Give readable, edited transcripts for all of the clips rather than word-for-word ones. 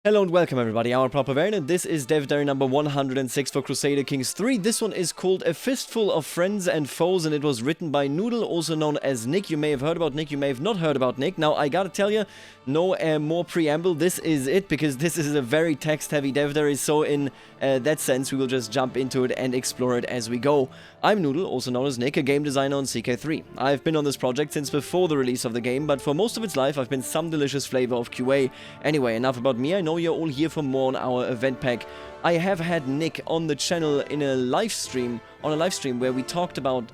Hello and welcome everybody, I'm Proper Variant. This is Dev Diary number 106 for Crusader Kings III. This one is called A Fistful of Friends and Foes, and it was written by Noodle, also known as Nick. You may have heard about Nick, you may have not heard about Nick. Now, I gotta tell you, no more preamble, this is it, because this is a very text-heavy Dev Diary, so in that sense, we will just jump into it and explore it as we go. I'm Noodle, also known as Nick, a game designer on CK3. I've been on this project since before the release of the game, but for most of its life, I've been some delicious flavor of QA. Anyway, enough about me. I know you're all here for more on our event pack. I have had Nick on the channel in a live stream, where we talked about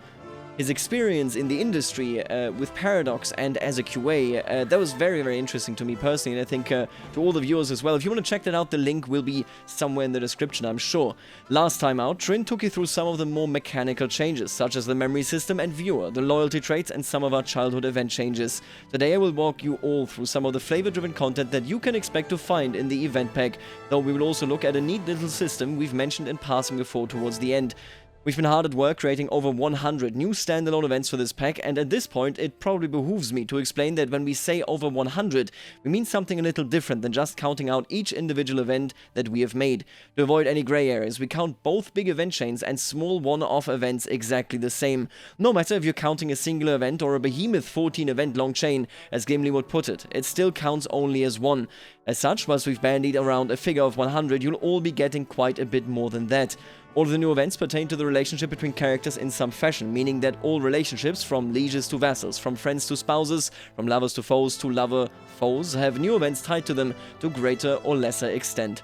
his experience in the industry with Paradox and as a QA. That was very, very interesting to me personally, and I think to all the viewers as well. If you want to check that out, the link will be somewhere in the description, I'm sure. Last time out, Trin took you through some of the more mechanical changes, such as the memory system and viewer, the loyalty traits, and some of our childhood event changes. Today I will walk you all through some of the flavor-driven content that you can expect to find in the event pack, though we will also look at a neat little system we've mentioned in passing before towards the end. We've been hard at work creating over 100 new standalone events for this pack, and at this point it probably behooves me to explain that when we say over 100, we mean something a little different than just counting out each individual event that we have made. To avoid any grey areas, we count both big event chains and small one-off events exactly the same. No matter if you're counting a singular event or a behemoth 14 event long chain, as Gimli would put it, it still counts only as one. As such, once we've bandied around a figure of 100, you'll all be getting quite a bit more than that. All of the new events pertain to the relationship between characters in some fashion, meaning that all relationships, from lieges to vassals, from friends to spouses, from lovers to foes to lover-foes, have new events tied to them to greater or lesser extent.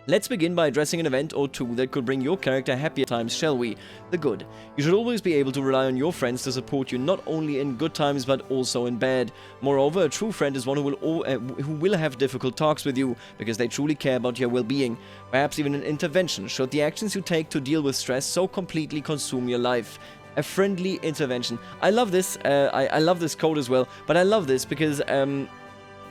Let's begin by addressing an event or two that could bring your character happier times, shall we? The good. You should always be able to rely on your friends to support you not only in good times but also in bad. Moreover, a true friend is one who will have difficult talks with you because they truly care about your well-being. Perhaps even an intervention should the actions you take to deal with stress so completely consume your life. A friendly intervention. I love this. I love this code as well, but I love this because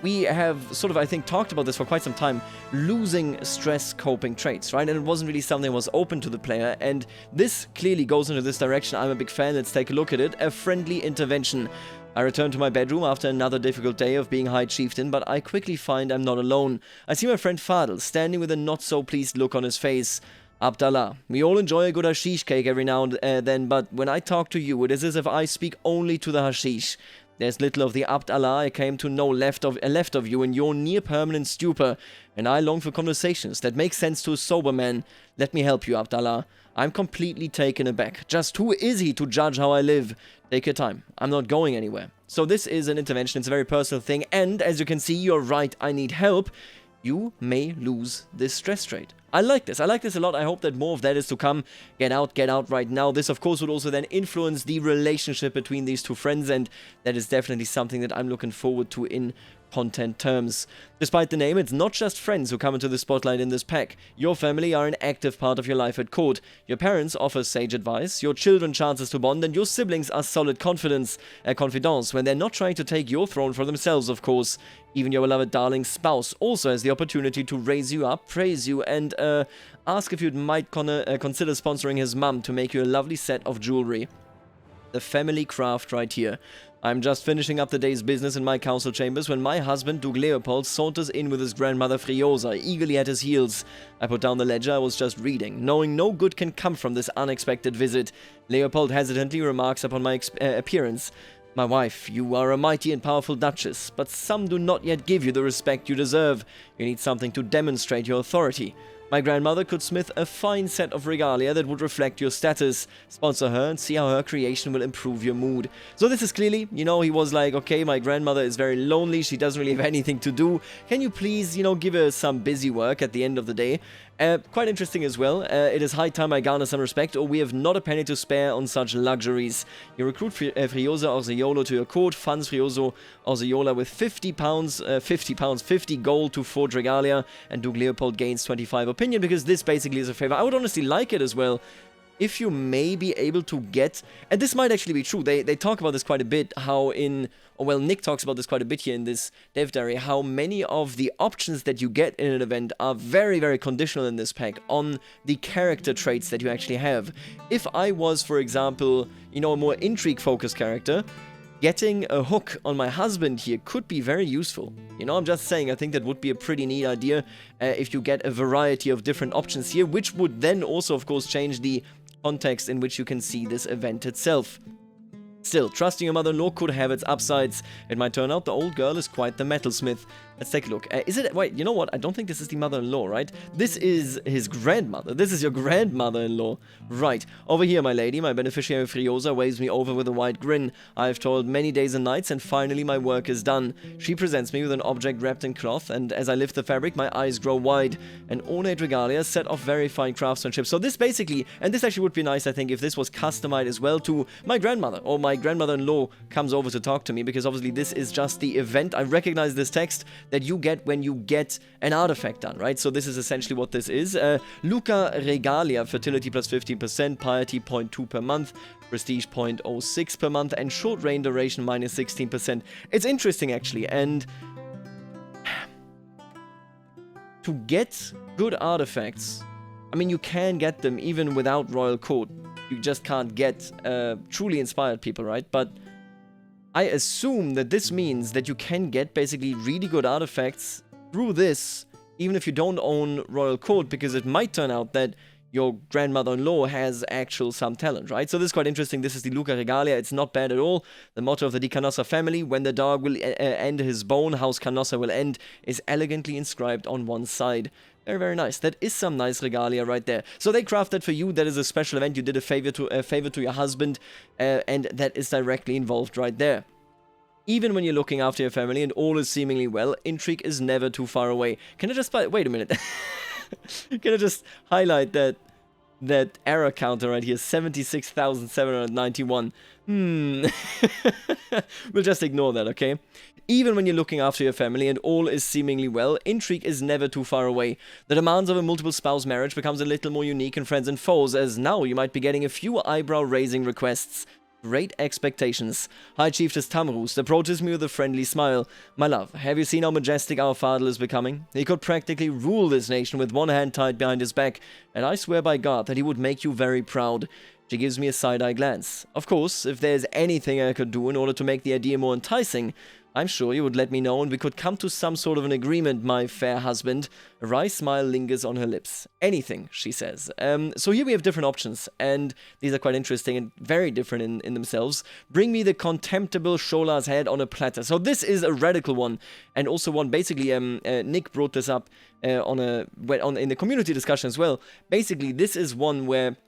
we have sort of, I think, talked about this for quite some time, losing stress coping traits, right? And it wasn't really something that was open to the player, and this clearly goes into this direction. I'm a big fan. Let's take a look at it. A friendly intervention. I return to my bedroom after another difficult day of being High Chieftain, but I quickly find I'm not alone. I see my friend Fadl standing with a not-so-pleased look on his face. Abdallah, we all enjoy a good hashish cake every now and then, but when I talk to you, it is as if I speak only to the hashish. There's little of the Abdallah I came to know left of you in your near-permanent stupor, and I long for conversations that make sense to a sober man. Let me help you, Abdallah. I'm completely taken aback. Just who is he to judge how I live? Take your time. I'm not going anywhere. So this is an intervention. It's a very personal thing, and as you can see, you're right, I need help. You may lose this stress trait. I like this a lot. I hope that more of that is to come. Get out right now. This, of course, would also then influence the relationship between these two friends, and that is definitely something that I'm looking forward to in content terms. Despite the name, it's not just friends who come into the spotlight in this pack. Your family are an active part of your life at court. Your parents offer sage advice, your children chances to bond, and your siblings are solid confidants when they're not trying to take your throne for themselves, of course. Even your beloved darling spouse also has the opportunity to raise you up, praise you, and ask if you might consider sponsoring his mum to make you a lovely set of jewelry. The family craft right here. I'm just finishing up the day's business in my council chambers when my husband, Duke Leopold, saunters in with his grandmother Friosa, eagerly at his heels. I put down the ledger I was just reading, knowing no good can come from this unexpected visit. Leopold hesitantly remarks upon my appearance. My wife, you are a mighty and powerful duchess, but some do not yet give you the respect you deserve. You need something to demonstrate your authority. My grandmother could smith a fine set of regalia that would reflect your status. Sponsor her and see how her creation will improve your mood. So this is clearly, he was like, okay, my grandmother is very lonely, she doesn't really have anything to do. Can you please, give her some busy work at the end of the day? Quite interesting as well. It is high time I garner some respect, or we have not a penny to spare on such luxuries. You recruit Friosa Orseolo to your court, funds Friosa Orseolo with 50 gold to forge regalia, and Duke Leopold gains 25 opinion, because this basically is a favor. I would honestly like it as well if you may be able to get, and this might actually be true, they talk about this quite a bit, Nick talks about this quite a bit here in this Dev Diary, how many of the options that you get in an event are very, very conditional in this pack on the character traits that you actually have. If I was, for example, a more intrigue-focused character, getting a hook on my husband here could be very useful. You know, I'm just saying, I think that would be a pretty neat idea if you get a variety of different options here, which would then also, of course, change the context in which you can see this event itself. Still, trusting your mother-in-law could have its upsides. It might turn out the old girl is quite the metalsmith. Let's take a look. Is it... Wait, you know what? I don't think this is the mother-in-law, right? This is his grandmother. This is your grandmother-in-law. Right. Over here, my lady, my beneficiary Friosa waves me over with a wide grin. I've toiled many days and nights, and finally my work is done. She presents me with an object wrapped in cloth, and as I lift the fabric, my eyes grow wide. An ornate regalia set of very fine craftsmanship. So this basically... And this actually would be nice, I think, if this was customized as well to my grandmother, or my grandmother-in-law comes over to talk to me, because obviously this is just the event. I recognize this text that you get when you get an artifact done, right? So this is essentially what this is. Luca Regalia, fertility plus 15%, piety 0.2 per month, prestige 0.06 per month, and short reign duration minus 16%. It's interesting, actually, and to get good artifacts, I mean, you can get them even without royal court. You just can't get truly inspired people, right? But I assume that this means that you can get basically really good artifacts through this, even if you don't own royal court, because it might turn out that your grandmother-in-law has actual some talent, right? So this is quite interesting. This is the Luca Regalia. It's not bad at all. The motto of the Di Canossa family, when the dog will end his bone, House Canossa will end, is elegantly inscribed on one side. Very, very nice. That is some nice regalia right there. So they crafted for you. That is a special event. You did a favor to your husband, and that is directly involved right there. Even when you're looking after your family and all is seemingly well, intrigue is never too far away. Can I just... Wait a minute. Can I just highlight that error counter right here? 76,791. We'll just ignore that, okay? Even when you're looking after your family and all is seemingly well, intrigue is never too far away. The demands of a multiple spouse marriage becomes a little more unique in friends and foes, as now you might be getting a few eyebrow-raising requests. Great expectations. High Chiefess Tamrus approaches me with a friendly smile. My love, have you seen how majestic our father is becoming? He could practically rule this nation with one hand tied behind his back, and I swear by God that he would make you very proud. She gives me a side-eye glance. Of course, if there's anything I could do in order to make the idea more enticing, I'm sure you would let me know and we could come to some sort of an agreement, my fair husband. A wry smile lingers on her lips. Anything, she says. So here we have different options, and these are quite interesting and very different in themselves. Bring me the contemptible Shola's head on a platter. So this is a radical one, and also one basically, Nick brought this up in the community discussion as well. Basically, this is one where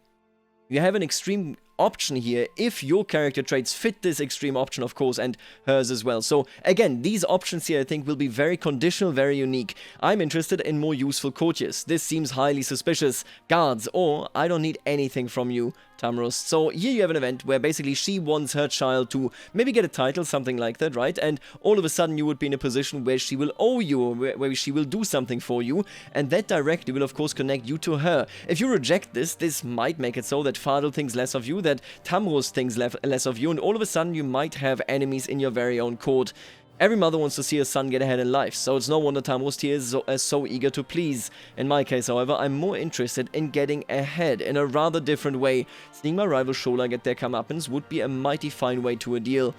you have an extreme option here if your character traits fit this extreme option, of course, and hers as well. So again, these options here I think will be very conditional, very unique. I'm interested in more useful courtiers. This seems highly suspicious. Guards, or I don't need anything from you, Tamrus. So here you have an event where basically she wants her child to maybe get a title, something like that, right? And all of a sudden you would be in a position where she will owe you, or where she will do something for you, and that directly will of course connect you to her. If you reject this, this might make it so that Fadl thinks less of you, that Tamrus thinks less of you, and all of a sudden you might have enemies in your very own court. Every mother wants to see her son get ahead in life, so it's no wonder Tamrus here is so eager to please. In my case, however, I'm more interested in getting ahead in a rather different way. Seeing my rival Shola get their comeuppance would be a mighty fine way to a deal.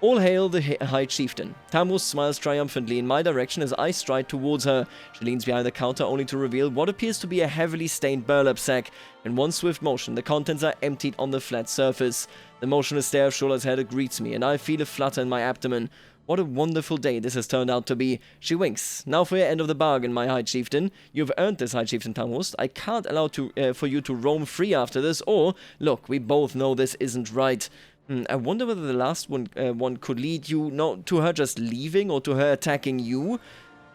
All hail the High Chieftain. Tamrus smiles triumphantly in my direction as I stride towards her. She leans behind the counter only to reveal what appears to be a heavily stained burlap sack. In one swift motion, the contents are emptied on the flat surface. The motionless stare of Shola's head greets me, and I feel a flutter in my abdomen. What a wonderful day this has turned out to be. She winks. Now for your end of the bargain, my High Chieftain. You've earned this, High Chieftain Tamrus. I can't allow for you to roam free after this, or, look, we both know this isn't right. I wonder whether the last one could lead you to her just leaving or to her attacking you.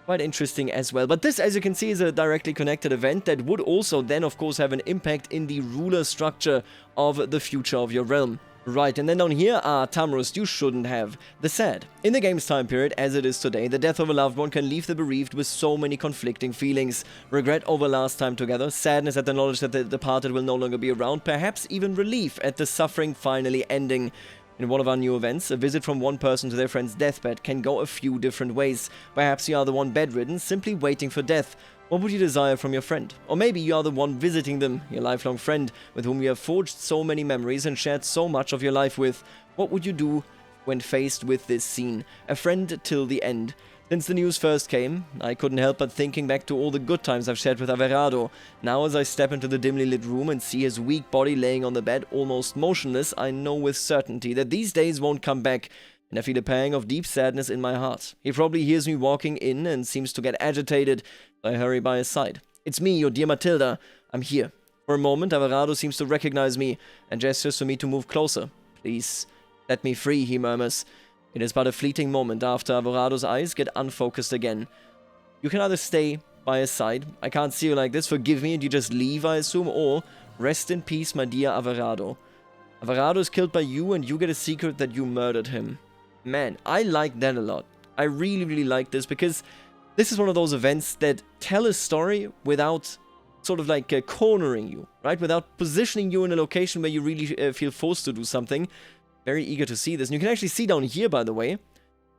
Quite interesting as well. But this, as you can see, is a directly connected event that would also then, of course, have an impact in the ruler structure of the future of your realm. Right, and then down here are Tamrus you shouldn't have. The sad. In the game's time period, as it is today, the death of a loved one can leave the bereaved with so many conflicting feelings. Regret over last time together, sadness at the knowledge that the departed will no longer be around, perhaps even relief at the suffering finally ending. In one of our new events, a visit from one person to their friend's deathbed can go a few different ways. Perhaps you are the one bedridden, simply waiting for death. What would you desire from your friend? Or maybe you are the one visiting them, your lifelong friend, with whom you have forged so many memories and shared so much of your life with. What would you do when faced with this scene. A friend till the end. Since the news first came, I couldn't help but thinking back to all the good times I've shared with Averado. Now as I step into the dimly lit room and see his weak body laying on the bed, almost motionless, I know with certainty that these days won't come back, and I feel a pang of deep sadness in my heart. He probably hears me walking in and seems to get agitated, so I hurry by his side. It's me, your dear Matilda. I'm here. For a moment, Averado seems to recognize me and gestures for me to move closer. Please, set me free, he murmurs. It is but a fleeting moment after Alvarado's eyes get unfocused again. You can either stay by his side, I can't see you like this, forgive me and you just leave, I assume, or rest in peace, my dear Alvarado. Alvarado is killed by you and you get a secret that you murdered him. Man, I like that a lot. I really, really like this because this is one of those events that tell a story without sort of like cornering you, right? Without positioning you in a location where you really feel forced to do something. Very eager to see this. And you can actually see down here, by the way,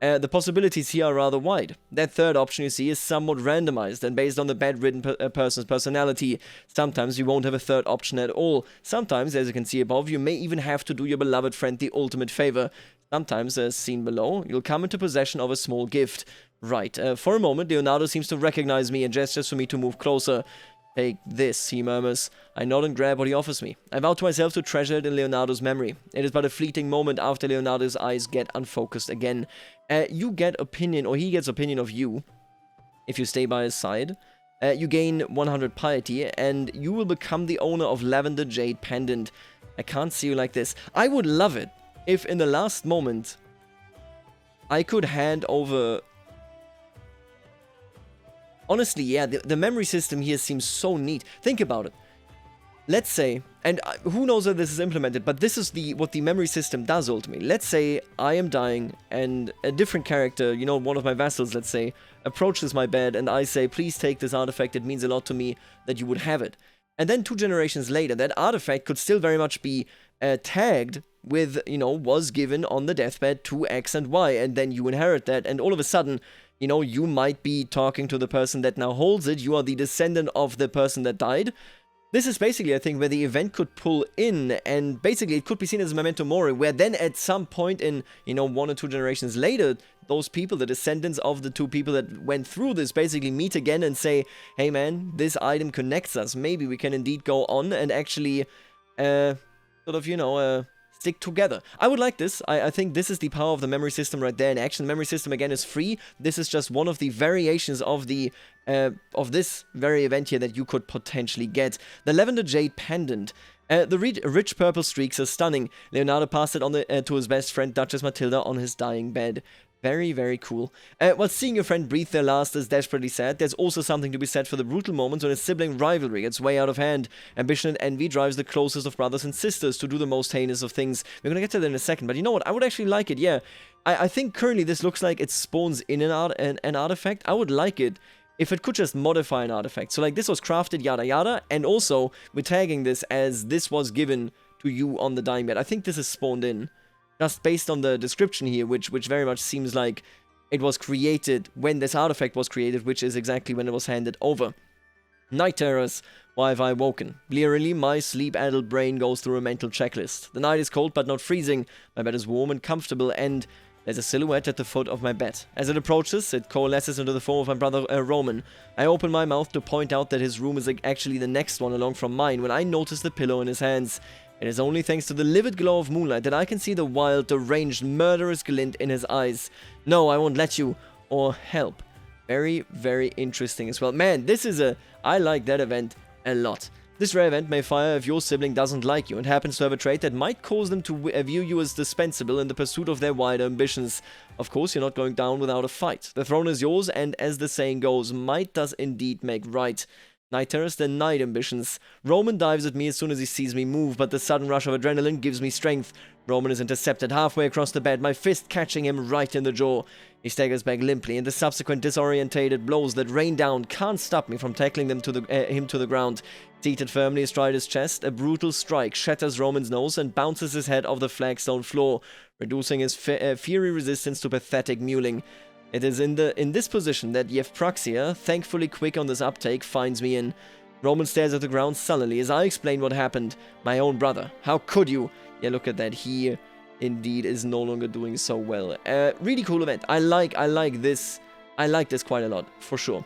the possibilities here are rather wide. That third option you see is somewhat randomized and based on the bedridden person's personality. Sometimes you won't have a third option at all. Sometimes, as you can see above, you may even have to do your beloved friend the ultimate favor. Sometimes, as seen below, you'll come into possession of a small gift. Right, for a moment, Leonardo seems to recognize me and gestures for me to move closer. Take this, he murmurs. I nod and grab what he offers me. I vow to myself to treasure it in Leonardo's memory. It is but a fleeting moment after Leonardo's eyes get unfocused again. You get opinion, or he gets opinion of you, if you stay by his side. You gain 100 piety, and you will become the owner of Lavender Jade Pendant. I can't see you like this. I would love it if in the last moment I could hand over... Honestly, yeah, the memory system here seems so neat. Think about it. Let's say, and who knows how this is implemented, but this is what the memory system does ultimately. Let's say I am dying and a different character, you know, one of my vassals, let's say, approaches my bed and I say, please take this artifact, it means a lot to me that you would have it. And then 2 generations later, that artifact could still very much be tagged with, you know, was given on the deathbed to X and Y, and then you inherit that, and all of a sudden, you know, you might be talking to the person that now holds it, you are the descendant of the person that died. This is basically, I think, where the event could pull in, and basically it could be seen as a memento mori, where then at some point in, you know, 1 or 2 generations later, those people, the descendants of the 2 people that went through this, basically meet again and say, hey man, this item connects us, maybe we can indeed go on and actually, sort of, you know, stick together. I would like this. I think this is the power of the memory system right there in action. The memory system, again, is free. This is just one of the variations of the of this very event here that you could potentially get. The Lavender Jade Pendant. The rich purple streaks are stunning. Leonardo passed it on to his best friend, Duchess Matilda, on his dying bed. Very, very cool. While seeing your friend breathe their last is desperately sad, there's also something to be said for the brutal moments when a sibling rivalry gets way out of hand. Ambition and envy drives the closest of brothers and sisters to do the most heinous of things. We're gonna get to that in a second, but you know what? I would actually like it, yeah. I think currently this looks like it spawns in an artifact. I would like it if it could just modify an artifact. So like this was crafted, yada yada, and also we're tagging this as this was given to you on the dying bed. I think this is spawned in. Just based on the description here, which very much seems like it was created when this artifact was created, which is exactly when it was handed over. Night terrors. Why have I woken? Blearily, my sleep-addled brain goes through a mental checklist. The night is cold but not freezing. My bed is warm and comfortable, and there's a silhouette at the foot of my bed. As it approaches, it coalesces into the form of my brother Roman. I open my mouth to point out that his room is actually the next one along from mine when I notice the pillow in his hands. It is only thanks to the livid glow of moonlight that I can see the wild, deranged, murderous glint in his eyes. No, I won't let you, or help. Very, very interesting as well. Man, this is I like that event a lot. This rare event may fire if your sibling doesn't like you and happens to have a trait that might cause them to view you as dispensable in the pursuit of their wider ambitions. Of course, you're not going down without a fight. The throne is yours, and as the saying goes, might does indeed make right. Night terrors, then night ambitions. Roman dives at me as soon as he sees me move, but the sudden rush of adrenaline gives me strength. Roman is intercepted halfway across the bed, my fist catching him right in the jaw. He staggers back limply, and the subsequent disorientated blows that rain down can't stop me from tackling him to the ground. Seated firmly astride his chest, a brutal strike shatters Roman's nose and bounces his head off the flagstone floor, reducing his fiery resistance to pathetic mewling. It is in this position that Yevpraxia, thankfully quick on this uptake, finds me in. Roman stares at the ground sullenly as I explain what happened. My own brother. How could you? Yeah, look at that. He indeed is no longer doing so well. Really cool event. I like this. I like this quite a lot, for sure.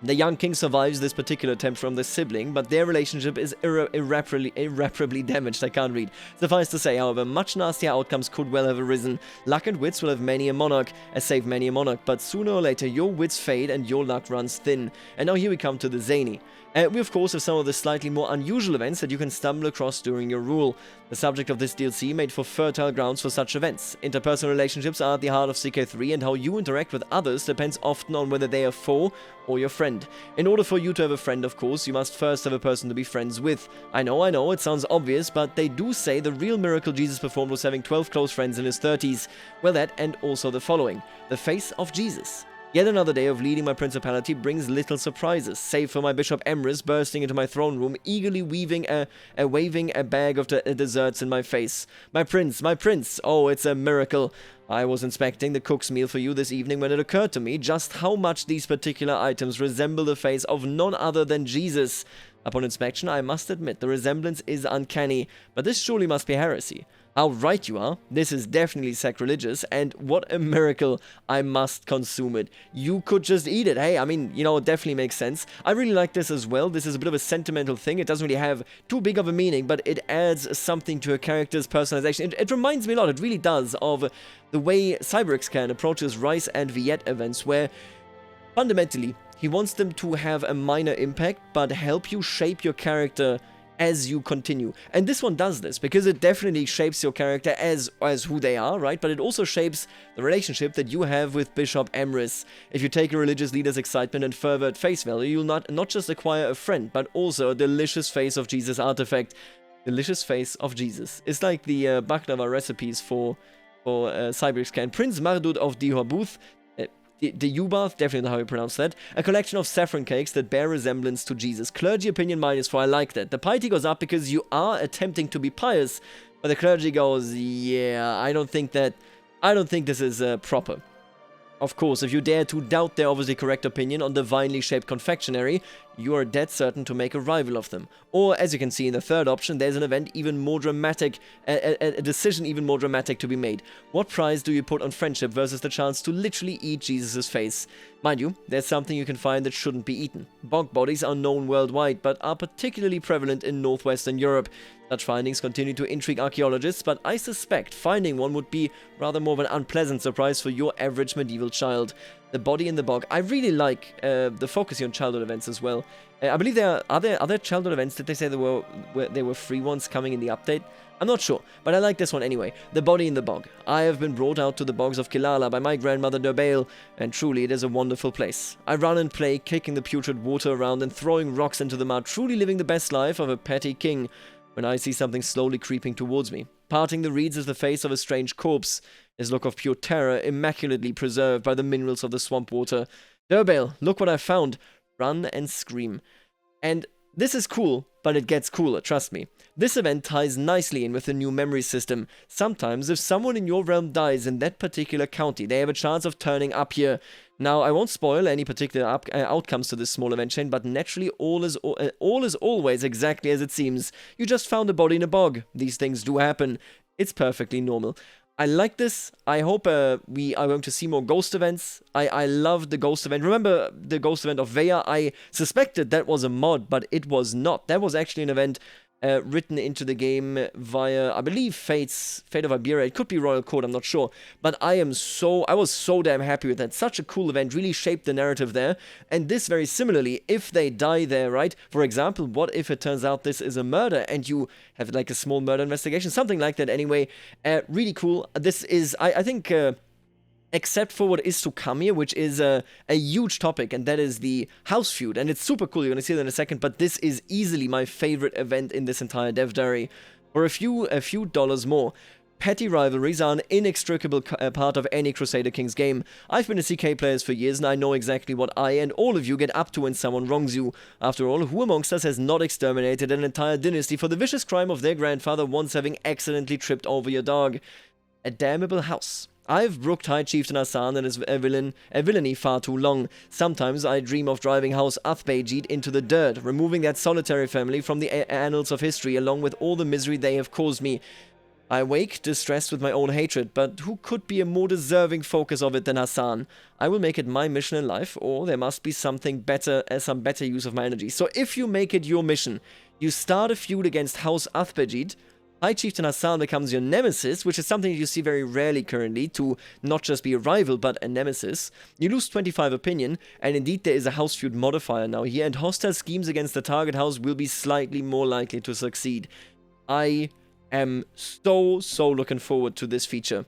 The young king survives this particular attempt from the sibling, but their relationship is irreparably damaged. I can't read. Suffice to say, however, much nastier outcomes could well have arisen. Luck and wits will have save many a monarch, but sooner or later your wits fade and your luck runs thin. And now here we come to the zany. We of course have some of the slightly more unusual events that you can stumble across during your rule. The subject of this DLC made for fertile grounds for such events. Interpersonal relationships are at the heart of CK3, and how you interact with others depends often on whether they are foe or your friend. In order for you to have a friend, of course, you must first have a person to be friends with. I know, it sounds obvious, but they do say the real miracle Jesus performed was having 12 close friends in his 30s. Well, that and also the following. The face of Jesus. Yet another day of leading my principality brings little surprises, save for my Bishop Emrys bursting into my throne room, eagerly waving a bag of desserts in my face. My prince, oh, it's a miracle. I was inspecting the cook's meal for you this evening when it occurred to me just how much these particular items resemble the face of none other than Jesus. Upon inspection, I must admit the resemblance is uncanny, but this surely must be heresy. How right you are, this is definitely sacrilegious, and what a miracle, I must consume it. You could just eat it, hey, I mean, you know, it definitely makes sense. I really like this as well. This is a bit of a sentimental thing. It doesn't really have too big of a meaning, but it adds something to a character's personalization. It reminds me a lot, it really does, of the way Cyberx approaches Rice and Viet events, where fundamentally, he wants them to have a minor impact, but help you shape your character as you continue. And this one does this, because it definitely shapes your character as who they are, right? But it also shapes the relationship that you have with Bishop Emrys. If you take a religious leader's excitement and fervor at face value, you'll not just acquire a friend, but also a delicious face of Jesus artifact. Delicious face of Jesus. It's like the baklava recipes for Cyberx. Prince Mardud of Dihorbuth, the Yubath, definitely how you pronounce that. A collection of saffron cakes that bear resemblance to Jesus. Clergy opinion -4, I like that. The piety goes up because you are attempting to be pious, but the clergy goes, yeah, I don't think this is proper. Of course, if you dare to doubt their obviously correct opinion on divinely shaped confectionery, you are dead certain to make a rival of them. Or, as you can see in the third option, there's an event even more dramatic, a decision even more dramatic to be made. What price do you put on friendship versus the chance to literally eat Jesus' face? Mind you, there's something you can find that shouldn't be eaten. Bog bodies are known worldwide, but are particularly prevalent in northwestern Europe. Such findings continue to intrigue archaeologists, but I suspect finding one would be rather more of an unpleasant surprise for your average medieval child. The body in the bog. I really like the focusing on childhood events as well. I believe there are other childhood events. Did they say there were free ones coming in the update? I'm not sure, but I like this one anyway. The body in the bog. I have been brought out to the bogs of Kilala by my grandmother Derbale, and truly it is a wonderful place. I run and play, kicking the putrid water around and throwing rocks into the mud, truly living the best life of a petty king. When I see something slowly creeping towards me. Parting the reeds is the face of a strange corpse, his look of pure terror immaculately preserved by the minerals of the swamp water. Derbale, look what I found. Run and scream. And this is cool, but it gets cooler, trust me. This event ties nicely in with the new memory system. Sometimes, if someone in your realm dies in that particular county, they have a chance of turning up here. Now, I won't spoil any particular outcomes to this small event chain, but naturally all is always exactly as it seems. You just found a body in a bog. These things do happen. It's perfectly normal. I like this. I hope we are going to see more ghost events. I love the ghost event. Remember the ghost event of Veya? I suspected that was a mod, but it was not. That was actually an event written into the game via, I believe, Fate of Iberia. It could be Royal Court, I'm not sure. But I was so damn happy with that. Such a cool event, really shaped the narrative there. And this very similarly, if they die there, right? For example, what if it turns out this is a murder and you have like a small murder investigation? Something like that anyway. Really cool. This is, I think... except for what is to come here, which is a huge topic, and that is the house feud. And it's super cool, you're going to see that in a second, but this is easily my favorite event in this entire dev diary. For a few dollars more, petty rivalries are an inextricable part of any Crusader Kings game. I've been a CK player for years, and I know exactly what I and all of you get up to when someone wrongs you. After all, who amongst us has not exterminated an entire dynasty for the vicious crime of their grandfather once having accidentally tripped over your dog? A damnable house. I've brooked High Chieftain Hassan and his villainy far too long. Sometimes I dream of driving House Athbejit into the dirt, removing that solitary family from the annals of history along with all the misery they have caused me. I wake, distressed with my own hatred, but who could be a more deserving focus of it than Hassan? I will make it my mission in life, or there must be something better, some better use of my energy. So if you make it your mission, you start a feud against House Athbejid, High Chieftain Hassan becomes your nemesis, which is something you see very rarely currently, to not just be a rival, but a nemesis. You lose 25 opinion, and indeed there is a house feud modifier now here, and hostile schemes against the target house will be slightly more likely to succeed. I am so looking forward to this feature.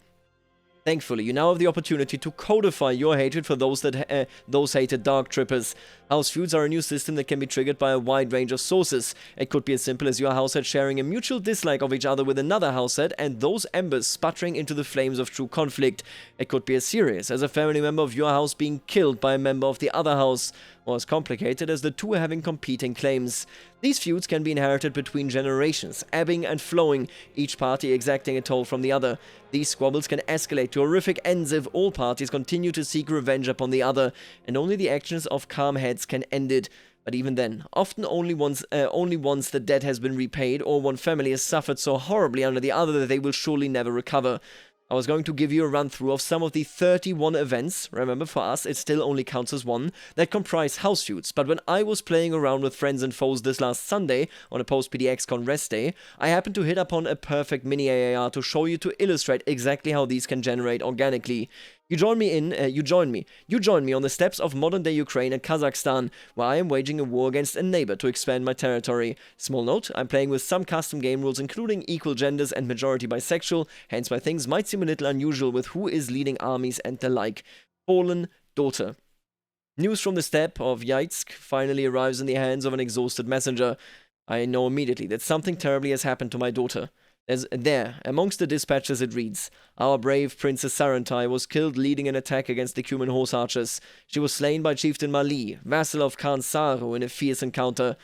Thankfully, you now have the opportunity to codify your hatred for those hated Dark Trippers. House feuds are a new system that can be triggered by a wide range of sources. It could be as simple as your househead sharing a mutual dislike of each other with another househead, and those embers sputtering into the flames of true conflict. It could be as serious as a family member of your house being killed by a member of the other house, or as complicated as the two having competing claims. These feuds can be inherited between generations, ebbing and flowing, each party exacting a toll from the other. These squabbles can escalate to horrific ends if all parties continue to seek revenge upon the other, and only the actions of calm heads can end it. But even then, often only once the debt has been repaid, or one family has suffered so horribly under the other that they will surely never recover. I was going to give you a run-through of some of the 31 events, remember for us it still only counts as one, that comprise house feuds, but when I was playing around with friends and foes this last Sunday, on a post-PDXCon rest day, I happened to hit upon a perfect mini AAR to show you to illustrate exactly how these can generate organically. You join me on the steppes of modern-day Ukraine and Kazakhstan, where I am waging a war against a neighbor to expand my territory. Small note, I'm playing with some custom game rules including equal genders and majority bisexual, hence why things might seem a little unusual with who is leading armies and the like. Fallen Daughter. News from the steppe of Yaitsk finally arrives in the hands of an exhausted messenger. I know immediately that something terribly has happened to my daughter. Amongst the dispatches it reads, "Our brave Princess Sarantai was killed leading an attack against the Cuman horse archers. She was slain by Chieftain Mali, vassal of Khan Saru, in a fierce encounter.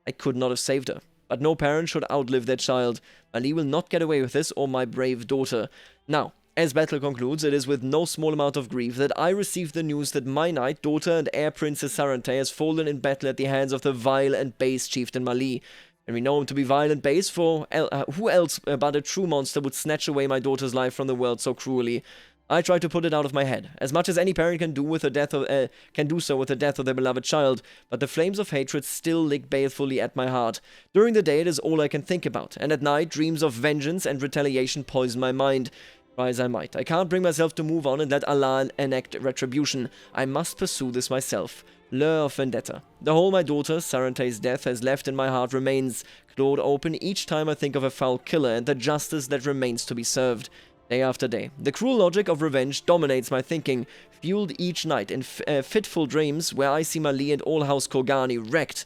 I could not have saved her, but no parent should outlive their child. Mali will not get away with this, or my brave daughter." Now, as battle concludes, it is with no small amount of grief that I received the news that my knight, daughter, and heir Princess Sarantai has fallen in battle at the hands of the vile and base Chieftain Mali. And we know him to be vile and base, for who else but a true monster would snatch away my daughter's life from the world so cruelly? I try to put it out of my head, as much as any parent can do with the death of their beloved child, but the flames of hatred still lick balefully at my heart. During the day it is all I can think about, and at night dreams of vengeance and retaliation poison my mind. Try as I might, I can't bring myself to move on and let Allah enact retribution. I must pursue this myself. Lure of vendetta. The hole my daughter, Sarantai's death, has left in my heart remains, clawed open each time I think of a foul killer and the justice that remains to be served. Day after day, the cruel logic of revenge dominates my thinking, fueled each night in fitful dreams where I see Mali and all House Kolgani wrecked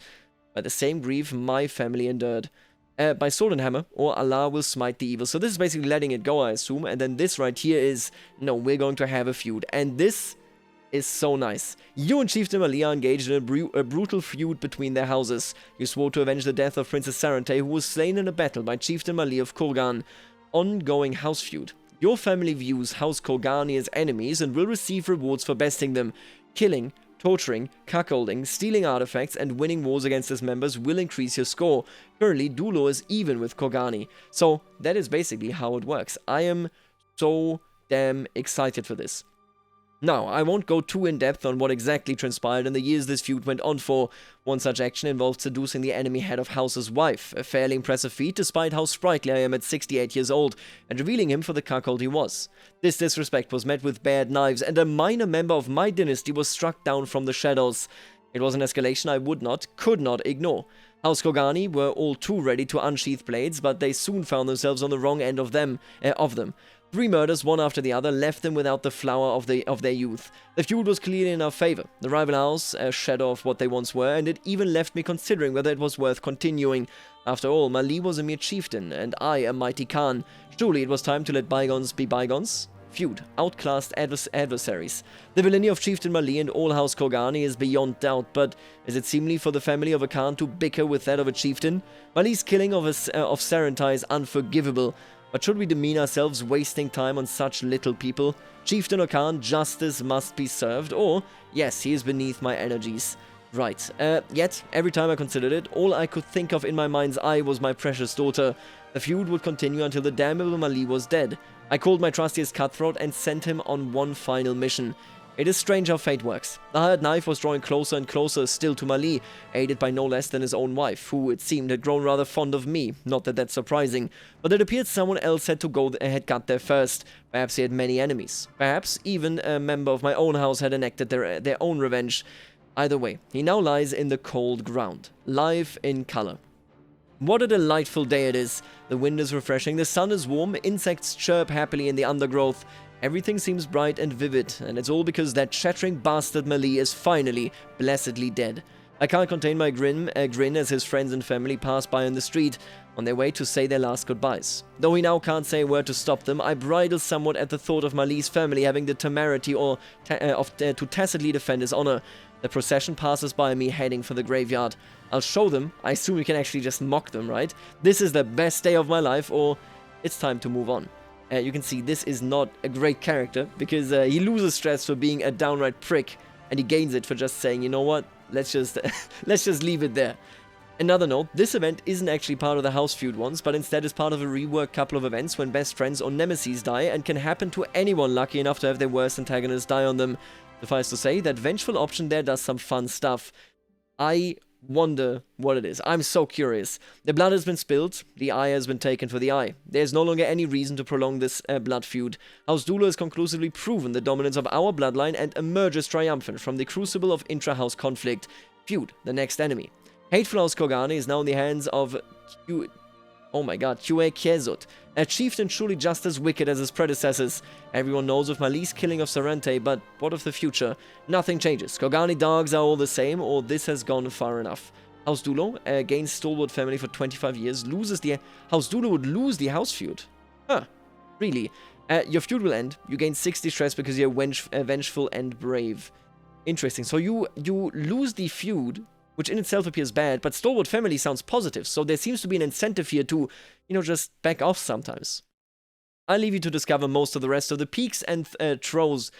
by the same grief my family endured. By sword and hammer, or Allah will smite the evil. So this is basically letting it go, I assume, and then this right here is, no, we're going to have a feud, and this is so nice. You and Chieftain Mali are engaged in a brutal feud between their houses. You swore to avenge the death of Princess Sarantai, who was slain in a battle by Chieftain Mali of Kurgan. Ongoing house feud. Your family views House Kolgani as enemies and will receive rewards for besting them. Killing, torturing, cuckolding, stealing artifacts, and winning wars against its members will increase your score. Currently, Dulo is even with Kolgani. So, that is basically how it works. I am so damn excited for this. Now, I won't go too in-depth on what exactly transpired in the years this feud went on for. One such action involved seducing the enemy head of House's wife, a fairly impressive feat despite how sprightly I am at 68 years old, and revealing him for the cuckold he was. This disrespect was met with bared knives, and a minor member of my dynasty was struck down from the shadows. It was an escalation I could not ignore. House Kogani were all too ready to unsheath blades, but they soon found themselves on the wrong end of them. 3 murders, one after the other, left them without the flower of their youth. The feud was clearly in our favor. The rival house, a shadow of what they once were, and it even left me considering whether it was worth continuing. After all, Mali was a mere chieftain, and I a mighty Khan. Surely it was time to let bygones be bygones? Feud. Outclassed adversaries. The villainy of Chieftain Mali and all House Kogani is beyond doubt, but is it seemly for the family of a Khan to bicker with that of a chieftain? Mali's killing of Sarantai is unforgivable. But should we demean ourselves wasting time on such little people? Chieftain or Khan, justice must be served, or, yes, he is beneath my energies. Right, yet, every time I considered it, all I could think of in my mind's eye was my precious daughter. The feud would continue until the damnable Mali was dead. I called my trustiest cutthroat and sent him on one final mission. It is strange how fate works. The hired knife was drawing closer and closer still to Mali, aided by no less than his own wife, who, it seemed, had grown rather fond of me. Not that that's surprising, but it appeared someone else had got there first. Perhaps he had many enemies. Perhaps even a member of my own house had enacted their own revenge. Either way, he now lies in the cold ground, live in color. What a delightful day it is. The wind is refreshing, the sun is warm, insects chirp happily in the undergrowth. Everything seems bright and vivid, and it's all because that chattering bastard Mali is finally, blessedly dead. I can't contain my grin as his friends and family pass by on the street, on their way to say their last goodbyes. Though he now can't say a word to stop them, I bridle somewhat at the thought of Mali's family having the temerity to tacitly defend his honor. The procession passes by me heading for the graveyard. I'll show them. I assume we can actually just mock them, right? This is the best day of my life, or it's time to move on. You can see this is not a great character, because he loses stress for being a downright prick, and he gains it for just saying, you know what, let's just let's just leave it there. Another note, this event isn't actually part of the house feud ones, but instead is part of a reworked couple of events when best friends or nemesis die, and can happen to anyone lucky enough to have their worst antagonist die on them. Suffice to say, that vengeful option there does some fun stuff. I wonder what it is. I'm so curious. The blood has been spilled, the eye has been taken for the eye. There's no longer any reason to prolong this blood feud. House Dulo has conclusively proven the dominance of our bloodline and emerges triumphant from the crucible of intra-house conflict. Feud, the next enemy. Hateful House Kogani is now in the hands of Kue Kiezut, a chieftain truly just as wicked as his predecessors. Everyone knows of Mali's killing of Sarente, but what of the future? Nothing changes. Kogani dogs are all the same, or this has gone far enough. House Dulo, against stalwart family for 25 years, House Dulo would lose the house feud. Huh. Really? Your feud will end. You gain 60 stress because you're vengeful and brave. Interesting. So you lose the feud, which in itself appears bad, but stalwart family sounds positive, so there seems to be an incentive here to, just back off sometimes. I'll leave you to discover most of the rest of the peaks and throes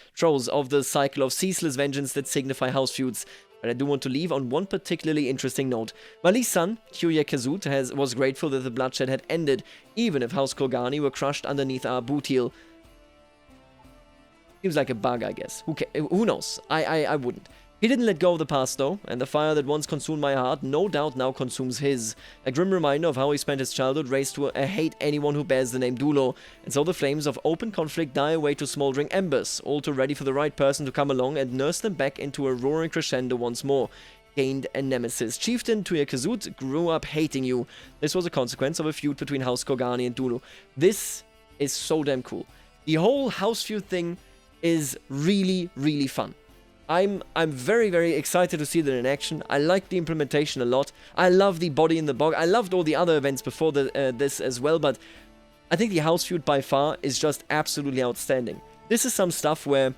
of the cycle of ceaseless vengeance that signify house feuds, but I do want to leave on one particularly interesting note. Mali's son, Kue Kiezut, was grateful that the bloodshed had ended, even if House Kogani were crushed underneath our boot heel. Seems like a bug, I guess. Who knows? I wouldn't. He didn't let go of the past, though, and the fire that once consumed my heart no doubt now consumes his. A grim reminder of how he spent his childhood raised to hate anyone who bears the name Dulo, and so the flames of open conflict die away to smoldering embers, all too ready for the right person to come along and nurse them back into a roaring crescendo once more. Gained a nemesis. Chieftain Kue Kiezut grew up hating you. This was a consequence of a feud between House Kogani and Dulo. This is so damn cool. The whole house feud thing is really, really fun. I'm very, very excited to see that in action. I like the implementation a lot. I love the body in the bog. I loved all the other events before this as well, but I think the house feud by far is just absolutely outstanding. This is some stuff where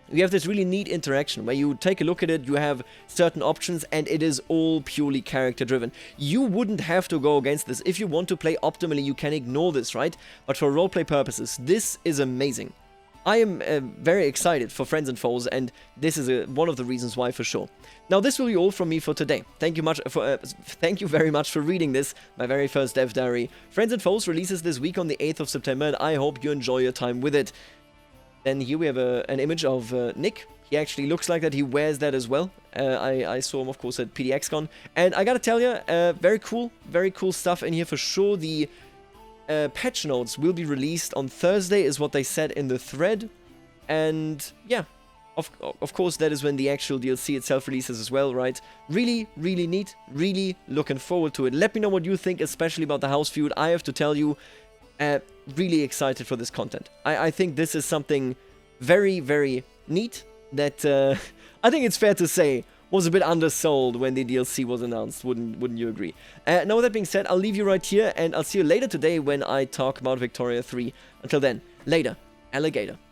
you have this really neat interaction where you take a look at it, you have certain options, and it is all purely character driven. You wouldn't have to go against this. If you want to play optimally, you can ignore this, right? But for roleplay purposes, this is amazing. I am very excited for Friends and Foes, and this is one of the reasons why for sure. Now, this will be all from me for today. Thank you very much for reading this, my very first Dev Diary. Friends and Foes releases this week on the 8th of September, and I hope you enjoy your time with it. Then here we have an image of Nick. He actually looks like that. He wears that as well. I saw him, of course, at PDXCon. And I gotta tell you, very cool stuff in here for sure. The patch notes will be released on Thursday, is what they said in the thread. And yeah, of course, that is when the actual DLC itself releases as well, right? Really, really neat. Really looking forward to it. Let me know what you think, especially about the house feud. I have to tell you, really excited for this content. I think this is something very, very neat that I think it's fair to say was a bit undersold when the DLC was announced. Wouldn't you agree? Now, with that being said, I'll leave you right here, and I'll see you later today when I talk about Victoria 3. Until then, later, alligator.